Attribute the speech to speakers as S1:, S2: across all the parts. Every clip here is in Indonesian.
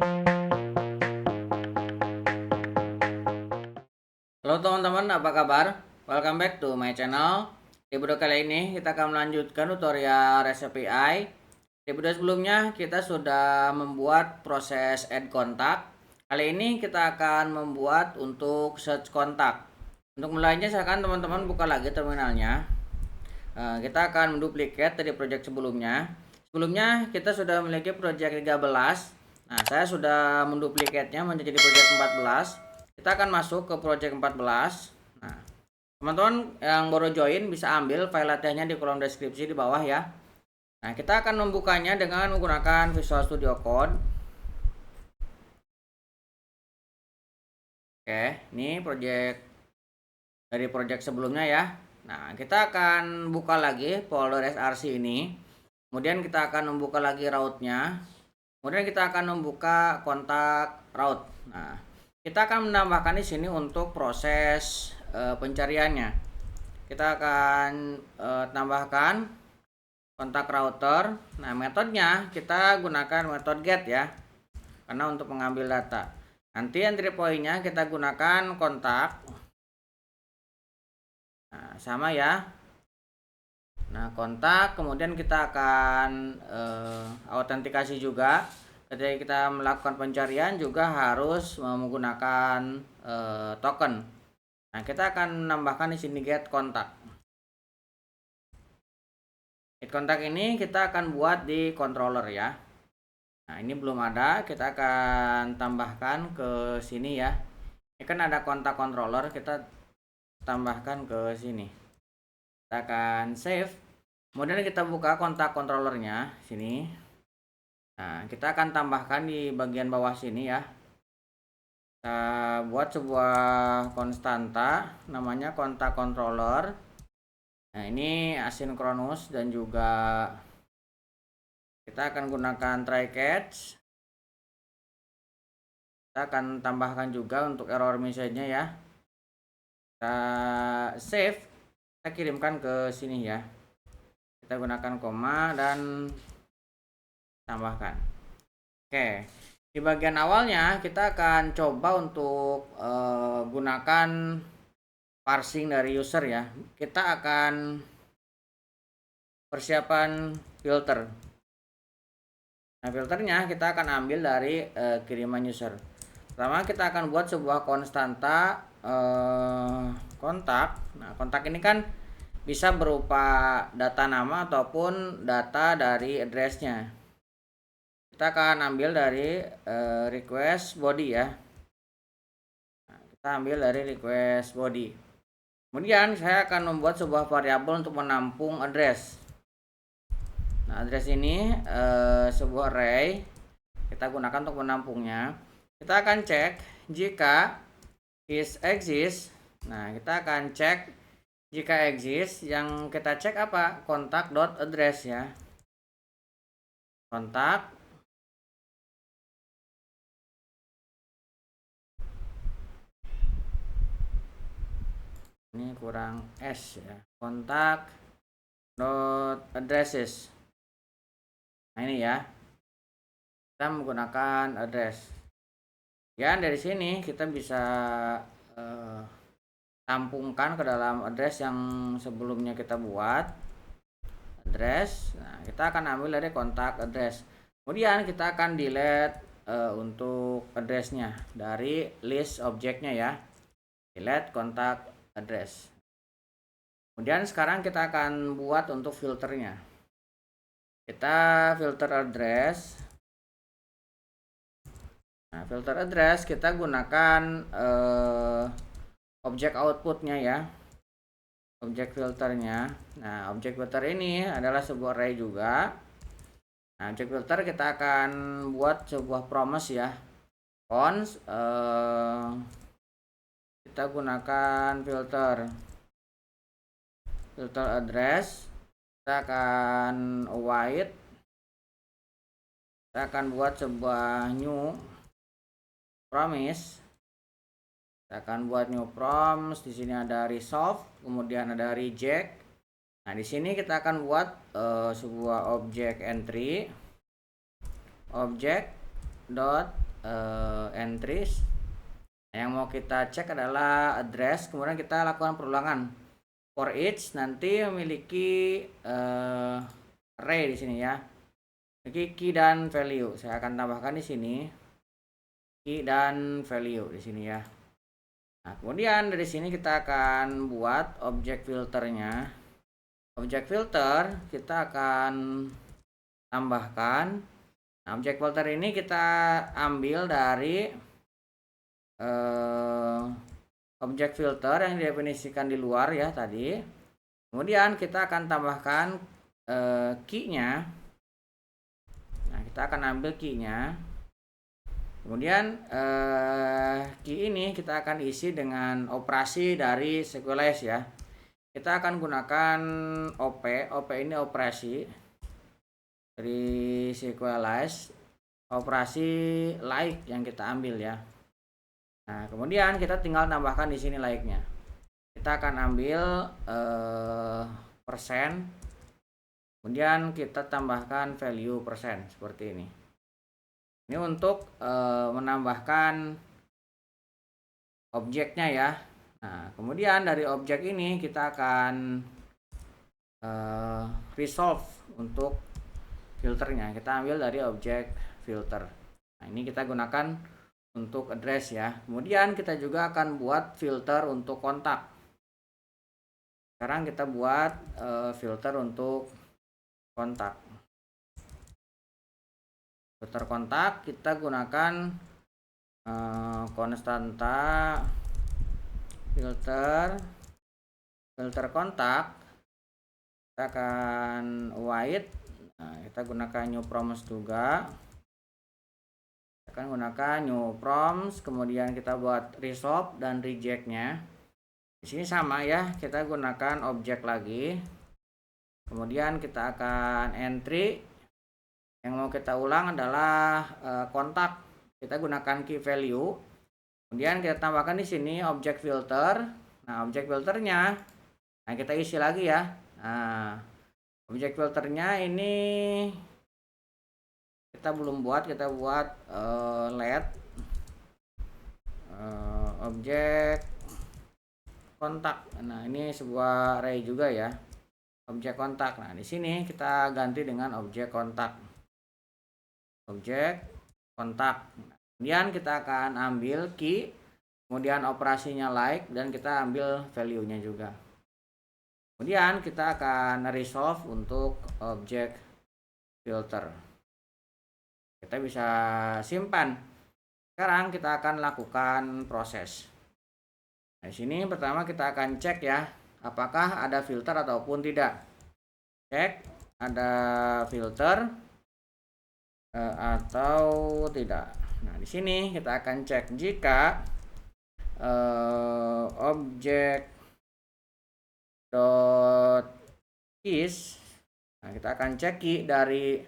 S1: Halo teman-teman, apa kabar? Welcome back to my channel. Di video kali ini kita akan melanjutkan tutorial REST API. Di video sebelumnya kita sudah membuat proses add kontak. Kali ini kita akan membuat untuk search kontak. Untuk mulainya silakan teman-teman buka lagi terminalnya. Kita akan menduplikat dari project sebelumnya. Sebelumnya kita sudah memiliki project 13. Nah, saya sudah menduplikatnya menjadi project 14. Kita akan masuk ke project 14. Nah, teman-teman yang baru join bisa ambil file latihannya di kolom deskripsi di bawah ya. Nah, kita akan membukanya dengan menggunakan Visual Studio Code. Oke, ini project dari project sebelumnya ya. Nah, kita akan buka lagi folder src ini. Kemudian kita akan membuka lagi route-nya. Kemudian kita akan membuka kontak route. Nah, kita akan menambahkan di sini untuk proses pencariannya. Kita akan tambahkan kontak router. Nah, metodenya kita gunakan metode get ya, karena untuk mengambil data. Nanti entry point-nya kita gunakan kontak. Nah, sama ya. Nah, kontak, kemudian kita akan autentikasi juga. Ketika kita melakukan pencarian juga harus menggunakan token. Nah, kita akan menambahkan di sini get kontak. Get kontak ini kita akan buat di controller ya. Nah, ini belum ada, kita akan tambahkan ke sini ya. Ini kan ada kontak controller, kita tambahkan ke sini. Kita akan save. Kemudian kita buka kontak controllernya sini. Nah, kita akan tambahkan di bagian bawah sini ya. Kita buat sebuah konstanta namanya kontak controller. Nah, ini asynchronous dan juga kita akan gunakan try catch. Kita akan tambahkan juga untuk error message-nya ya. Kita save, kita kirimkan ke sini ya. Kita gunakan koma dan tambahkan. Oke, di bagian awalnya kita akan coba untuk gunakan parsing dari user ya. Kita akan persiapan filter. Nah, filternya kita akan ambil dari kiriman user. Pertama kita akan buat sebuah konstanta kontak. Nah, kontak ini kan bisa berupa data nama ataupun data dari addressnya. Kita akan ambil dari request body ya. Nah, kita ambil dari request body. Kemudian saya akan membuat sebuah variabel untuk menampung address. Nah, address ini sebuah array. Kita gunakan untuk menampungnya. Kita akan cek jika is exist. Nah, kita akan cek jika exist. Yang kita cek apa? Kontak dot address ya. Kontak ini kurang s ya. Kontak dot addresses. Nah, ini ya. Kita menggunakan address. Ya, dari sini kita bisa tampungkan ke dalam address yang sebelumnya kita buat. Address. Nah, kita akan ambil dari kontak address. Kemudian kita akan delete untuk addressnya dari list objeknya ya. Delete kontak address. Kemudian sekarang kita akan buat untuk filternya. Kita filter address. Nah, filter address kita gunakan objek outputnya ya, objek filternya. Nah, objek filter ini adalah sebuah array juga. Nah, objek filter kita akan buat sebuah promise ya, const kita gunakan filter address. Kita akan await, kita akan buat sebuah new promise. Kita akan buat new promise. Di sini ada resolve, kemudian ada reject. Nah, di sini kita akan buat sebuah objek entry, object dot entries. Yang mau kita cek adalah address, kemudian kita lakukan perulangan for each, nanti memiliki array di sini ya. Jadi key dan value. Saya akan tambahkan di sini key dan value di sini ya. Nah, kemudian dari sini kita akan buat objek filternya. Objek filter kita akan tambahkan. Nah, objek filter ini kita ambil dari objek filter yang didefinisikan di luar ya tadi. Kemudian kita akan tambahkan key-nya. Nah, kita akan ambil key-nya. Kemudian key ini kita akan isi dengan operasi dari Sequelize ya. Kita akan gunakan OP ini operasi dari Sequelize, operasi like yang kita ambil ya. Nah, kemudian kita tinggal tambahkan di sini like-nya. Kita akan ambil persen, kemudian kita tambahkan value persen seperti ini. Ini untuk menambahkan objeknya ya. Nah, kemudian dari objek ini kita akan resolve untuk filternya. Kita ambil dari objek filter. Nah, ini kita gunakan untuk address ya. Kemudian kita juga akan buat filter untuk kontak. Sekarang kita buat filter untuk kontak. Filter kontak kita gunakan konstanta filter kontak. Kita akan white. Nah, kita gunakan new prompts juga. Kita akan gunakan new prompts, kemudian kita buat resolve dan rejectnya. Di sini sama ya, kita gunakan objek lagi. Kemudian kita akan entry. Yang mau kita ulang adalah kontak. Kita gunakan key value. Kemudian kita tambahkan di sini objek filter. Nah, objek filternya, nah kita isi lagi ya. Nah, objek filternya ini kita belum buat, kita buat let objek kontak. Nah, ini sebuah array juga ya. Objek kontak. Nah, di sini kita ganti dengan objek kontak. Objek kontak. Kemudian kita akan ambil key, kemudian operasinya like, dan kita ambil value-nya juga. Kemudian kita akan resolve untuk objek filter. Kita bisa simpan. Sekarang kita akan lakukan proses. Nah, di sini pertama kita akan cek ya, apakah ada filter ataupun tidak. Cek ada filter atau tidak. Nah, di sini kita akan cek jika objek keys. Nah, kita akan cek key dari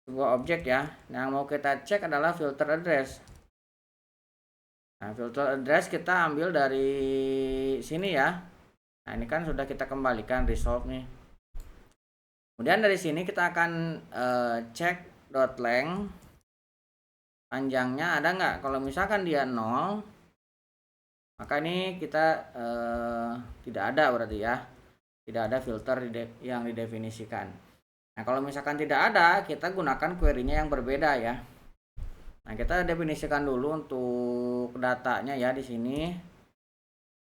S1: sebuah objek ya. Yang mau kita cek adalah filter address. Nah, filter address kita ambil dari sini ya. Nah, ini kan sudah kita kembalikan resolve nih. Kemudian dari sini kita akan cek .length, panjangnya ada nggak. Kalau misalkan dia 0, maka ini kita tidak ada berarti ya, tidak ada filter yang didefinisikan. Nah, kalau misalkan tidak ada, kita gunakan query-nya yang berbeda ya. Nah, kita definisikan dulu untuk datanya ya. Di sini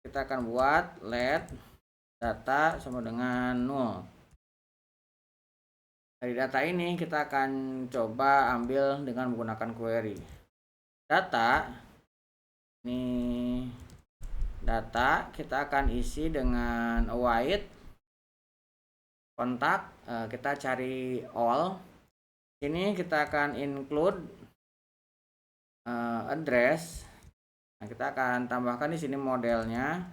S1: kita akan buat let data sama dengan 0. Dari data ini kita akan coba ambil dengan menggunakan query. Data ini, data kita akan isi dengan white kontak. Kita cari all. Ini kita akan include address. Nah, kita akan tambahkan di sini modelnya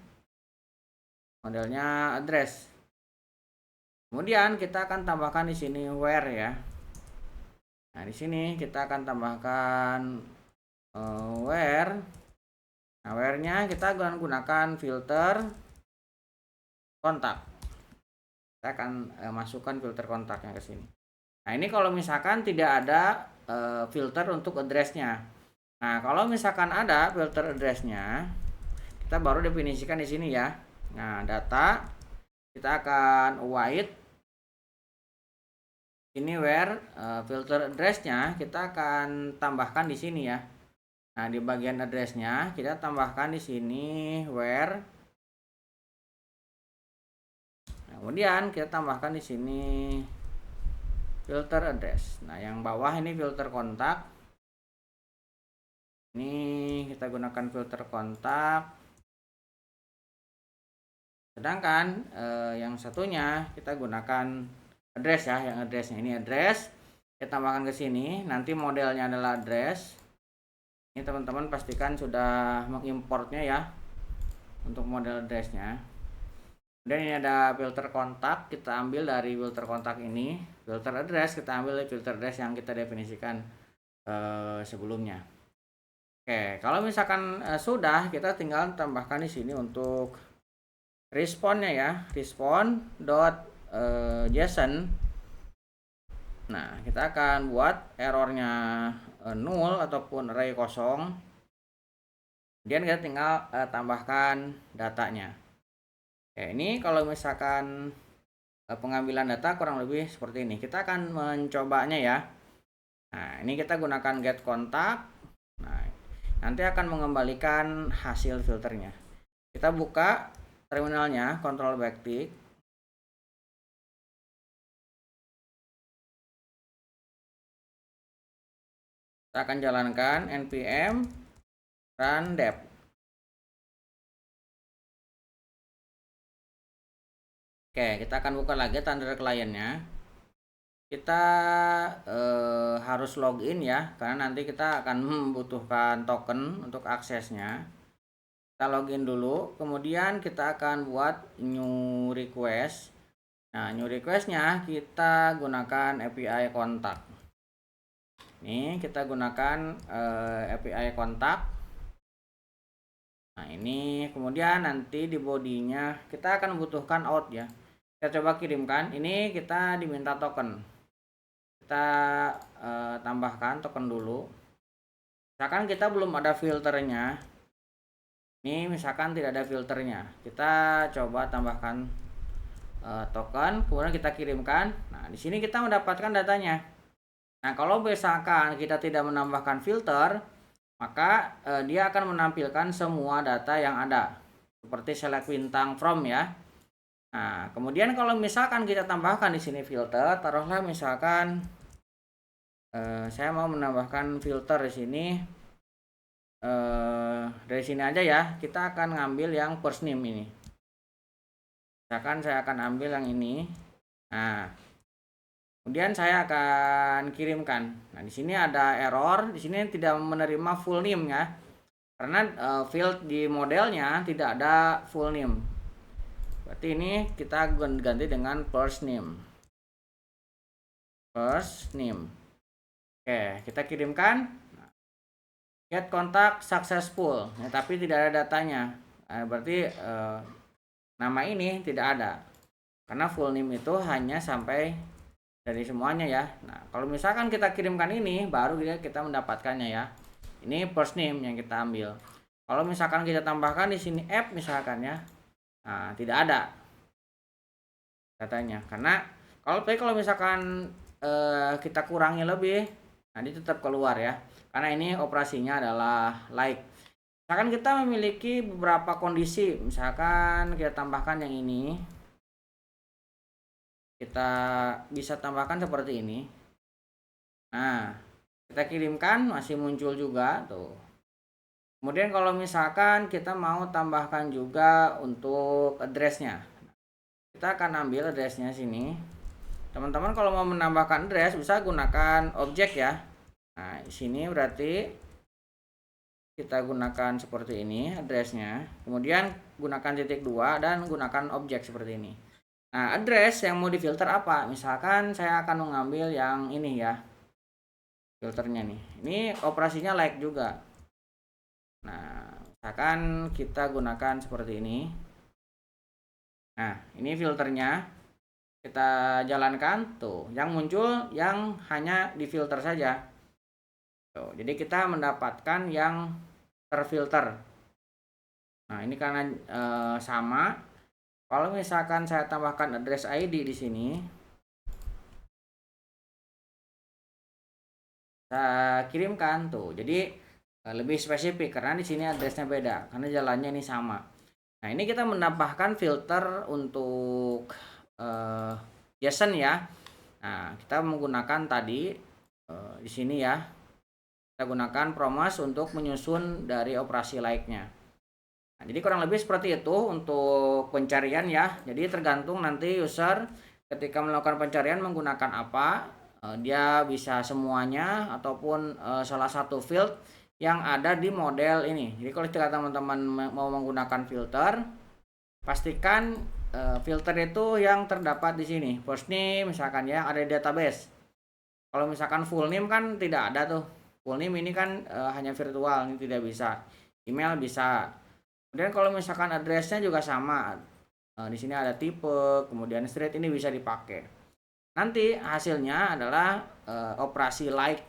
S1: address. Kemudian kita akan tambahkan di sini where ya. Nah, di sini kita akan tambahkan where. Nah, where-nya kita akan gunakan filter kontak. Kita akan masukkan filter kontaknya ke sini. Nah, ini kalau misalkan tidak ada filter untuk address-nya. Nah, kalau misalkan ada filter address-nya, kita baru definisikan di sini ya. Nah, data kita akan white ini where filter address-nya kita akan tambahkan di sini ya. Nah, di bagian address-nya kita tambahkan di sini where. Kemudian kita tambahkan di sini filter address. Nah, yang bawah ini filter kontak. Ini kita gunakan filter kontak. Sedangkan yang satunya kita gunakan address ya, yang addressnya ini address. Kita tambahkan ke sini. Nanti modelnya adalah address. Ini teman-teman pastikan sudah mengimportnya ya untuk model addressnya. Dan ini ada filter kontak, kita ambil dari filter kontak ini. Filter address kita ambil dari filter address yang kita definisikan sebelumnya. Oke, kalau misalkan sudah, kita tinggal tambahkan di sini untuk responnya ya, respond.json. Nah, kita akan buat errornya null ataupun array kosong. Kemudian kita tinggal tambahkan datanya. Oke, ini kalau misalkan pengambilan data kurang lebih seperti ini. Kita akan mencobanya ya. Nah, ini kita gunakan get kontak. Nah, nanti akan mengembalikan hasil filternya. Kita buka terminalnya, Ctrl backtick. Kita akan jalankan npm run dev. Oke, kita akan buka lagi tanda kliennya. Kita harus login ya, karena nanti kita akan membutuhkan token untuk aksesnya. Kita login dulu, kemudian kita akan buat new request. Nah, new requestnya kita gunakan API kontak. Ini kita gunakan API kontak. Nah, ini kemudian nanti di bodinya kita akan membutuhkan out ya. Kita coba kirimkan. Ini kita diminta token. Kita tambahkan token dulu. Misalkan kita belum ada filternya. Ini misalkan tidak ada filternya. Kita coba tambahkan token, kemudian kita kirimkan. Nah, di sini kita mendapatkan datanya. Nah, kalau misalkan kita tidak menambahkan filter, maka dia akan menampilkan semua data yang ada. Seperti select bintang from ya. Nah, kemudian kalau misalkan kita tambahkan di sini filter, taruhlah misalkan saya mau menambahkan filter di sini. Dari sini aja ya, kita akan ngambil yang first name ini. Misalkan saya akan ambil yang ini. Nah, kemudian saya akan kirimkan. Nah, di sini ada error, di sini tidak menerima full name ya. Karena field di modelnya tidak ada full name. Berarti ini kita ganti dengan first name. First name. Oke, kita kirimkan. Get kontak successful, ya, tapi tidak ada datanya. Berarti nama ini tidak ada. Karena full name itu hanya sampai dari semuanya ya. Nah, kalau misalkan kita kirimkan ini, baru kita mendapatkannya ya. Ini first name yang kita ambil. Kalau misalkan kita tambahkan di sini app misalkan ya, nah tidak ada datanya. Karena kalau misalkan kita kurangi lebih, nanti tetap keluar ya. Karena ini operasinya adalah like. Misalkan kita memiliki beberapa kondisi, misalkan kita tambahkan yang ini. Kita bisa tambahkan seperti ini. Nah, kita kirimkan masih muncul juga tuh. Kemudian kalau misalkan kita mau tambahkan juga untuk addressnya, kita akan ambil addressnya sini. Teman-teman kalau mau menambahkan address bisa gunakan objek ya. Nah, di sini berarti kita gunakan seperti ini addressnya. Kemudian gunakan titik 2 dan gunakan objek seperti ini. Nah, address yang mau difilter apa? Misalkan saya akan mengambil yang ini ya. Filternya nih. Ini operasinya like juga. Nah, misalkan kita gunakan seperti ini. Nah, ini filternya. Kita jalankan tuh. Yang muncul yang hanya difilter saja. Tuh, jadi kita mendapatkan yang terfilter. Nah, ini karena sama. Kalau misalkan saya tambahkan address ID di sini, saya kirimkan tuh. Jadi lebih spesifik karena di sini addressnya beda karena jalannya ini sama. Nah, ini kita menambahkan filter untuk JSON ya. Nah, kita menggunakan tadi di sini ya. Kita gunakan promos untuk menyusun dari operasi like-nya. Nah, jadi kurang lebih seperti itu untuk pencarian ya. Jadi tergantung nanti user ketika melakukan pencarian menggunakan apa. Dia bisa semuanya ataupun salah satu field yang ada di model ini. Jadi kalau jika teman-teman mau menggunakan filter, pastikan filter itu yang terdapat di sini. First name misalkan ya ada di database. Kalau misalkan full name kan tidak ada tuh. Full name ini kan hanya virtual, ini tidak bisa. Email bisa. Kemudian kalau misalkan addressnya juga sama. Di sini ada tipe, kemudian street ini bisa dipakai. Nanti hasilnya adalah operasi like.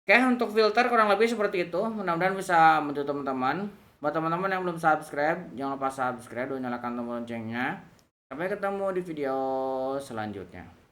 S1: Oke, untuk filter kurang lebih seperti itu. Mudah-mudahan bisa membantu teman-teman. Buat teman-teman yang belum subscribe, jangan lupa subscribe dan nyalakan tombol loncengnya. Sampai ketemu di video selanjutnya.